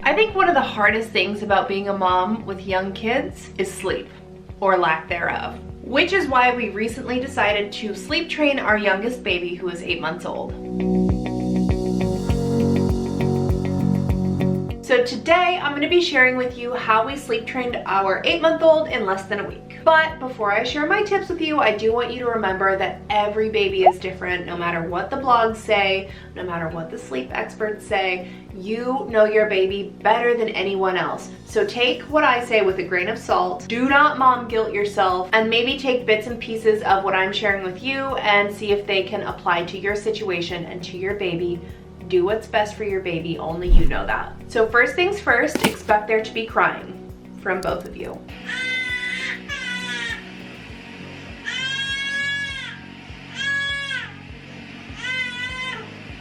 I think one of the hardest things about being a mom with young kids is sleep, or lack thereof, which is why we recently decided to sleep train our youngest baby, who is 8 months old. So today I'm going to be sharing with you how we sleep trained our 8-month-old in less than a week. But before I share my tips with you, I do want you to remember that every baby is different. No matter what the blogs say, no matter what the sleep experts say, you know your baby better than anyone else. So take what I say with a grain of salt. Do not mom guilt yourself, and maybe take bits and pieces of what I'm sharing with you and see if they can apply to your situation and to your baby. Do what's best for your baby, only you know that. So first things first, expect there to be crying from both of you.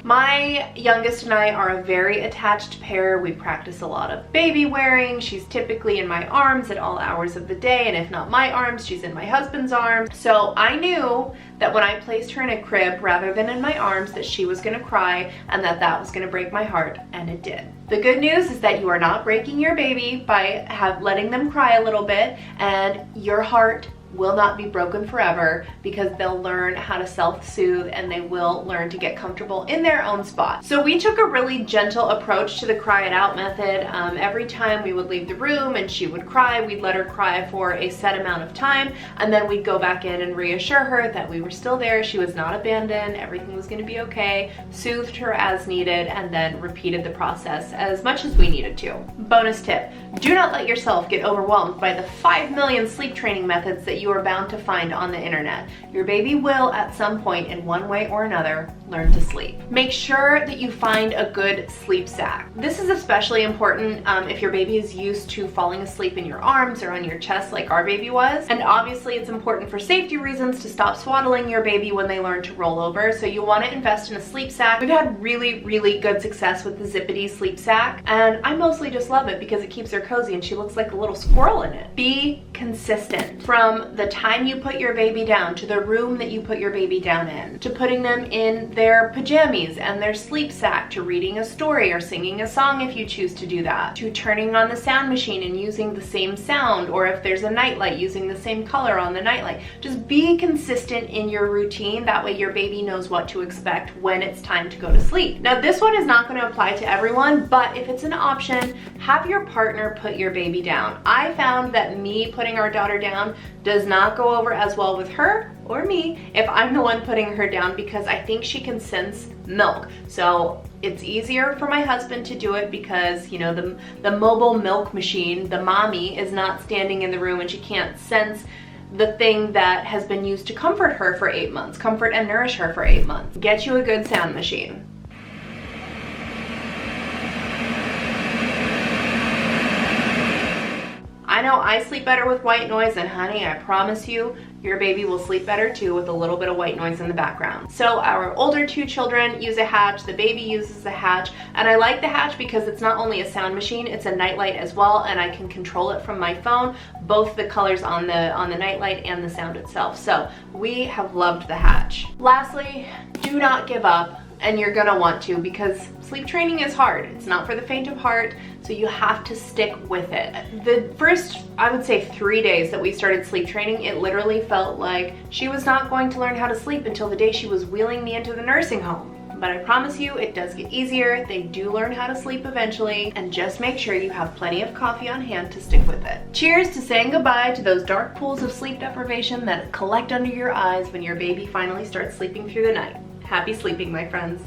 My youngest and I are a very attached pair. We practice a lot of baby wearing. She's typically in my arms at all hours of the day, and if not my arms, she's in my husband's arms. So I knew that when I placed her in a crib rather than in my arms, that she was gonna cry and that was gonna break my heart, and it did. The good news is that you are not breaking your baby by letting them cry a little bit, and your heart will not be broken forever because they'll learn how to self-soothe and they will learn to get comfortable in their own spot. So we took a really gentle approach to the cry it out method. Every time we would leave the room and she would cry, we'd let her cry for a set amount of time, and then we'd go back in and reassure her that we were still there, she was not abandoned, everything was going to be okay, soothed her as needed, and then repeated the process as much as we needed to. Bonus tip, do not let yourself get overwhelmed by the 5 million sleep training methods that you are bound to find on the internet. Your baby will, at some point in one way or another, learn to sleep. Make sure that you find a good sleep sack. This is especially important if your baby is used to falling asleep in your arms or on your chest like our baby was. And obviously it's important for safety reasons to stop swaddling your baby when they learn to roll over, so you want to invest in a sleep sack. We've had really good success with the Zippity sleep sack, and I mostly just love it because it keeps her cozy and she looks like a little squirrel in it. Be consistent. From the time you put your baby down, to the room that you put your baby down in, to putting them in their pajamas and their sleep sack, to reading a story or singing a song if you choose to do that, to turning on the sound machine and using the same sound, or if there's a nightlight, using the same color on the nightlight. Just be consistent in your routine. That way your baby knows what to expect when it's time to go to sleep. Now this one is not going to apply to everyone, but if it's an option, have your partner put your baby down. I found that me putting our daughter down does not go over as well with her or me if I'm the one putting her down, because I think she can sense milk. So it's easier for my husband to do it because, you know, the mobile milk machine, the mommy, is not standing in the room and she can't sense the thing that has been used to comfort her for 8 months, comfort and nourish her for 8 months. Get you a good sound machine. I know I sleep better with white noise, and honey, I promise you, your baby will sleep better too with a little bit of white noise in the background. So our older 2 children use a Hatch, the baby uses a Hatch, and I like the Hatch because it's not only a sound machine, it's a nightlight as well, and I can control it from my phone, both the colors on the nightlight and the sound itself. So we have loved the Hatch. Lastly, do not give up. And you're gonna want to, because sleep training is hard. It's not for the faint of heart, so you have to stick with it. The first, I would say, 3 days that we started sleep training, it literally felt like she was not going to learn how to sleep until the day she was wheeling me into the nursing home. But I promise you, it does get easier. They do learn how to sleep eventually, and just make sure you have plenty of coffee on hand to stick with it. Cheers to saying goodbye to those dark pools of sleep deprivation that collect under your eyes when your baby finally starts sleeping through the night. Happy sleeping, my friends.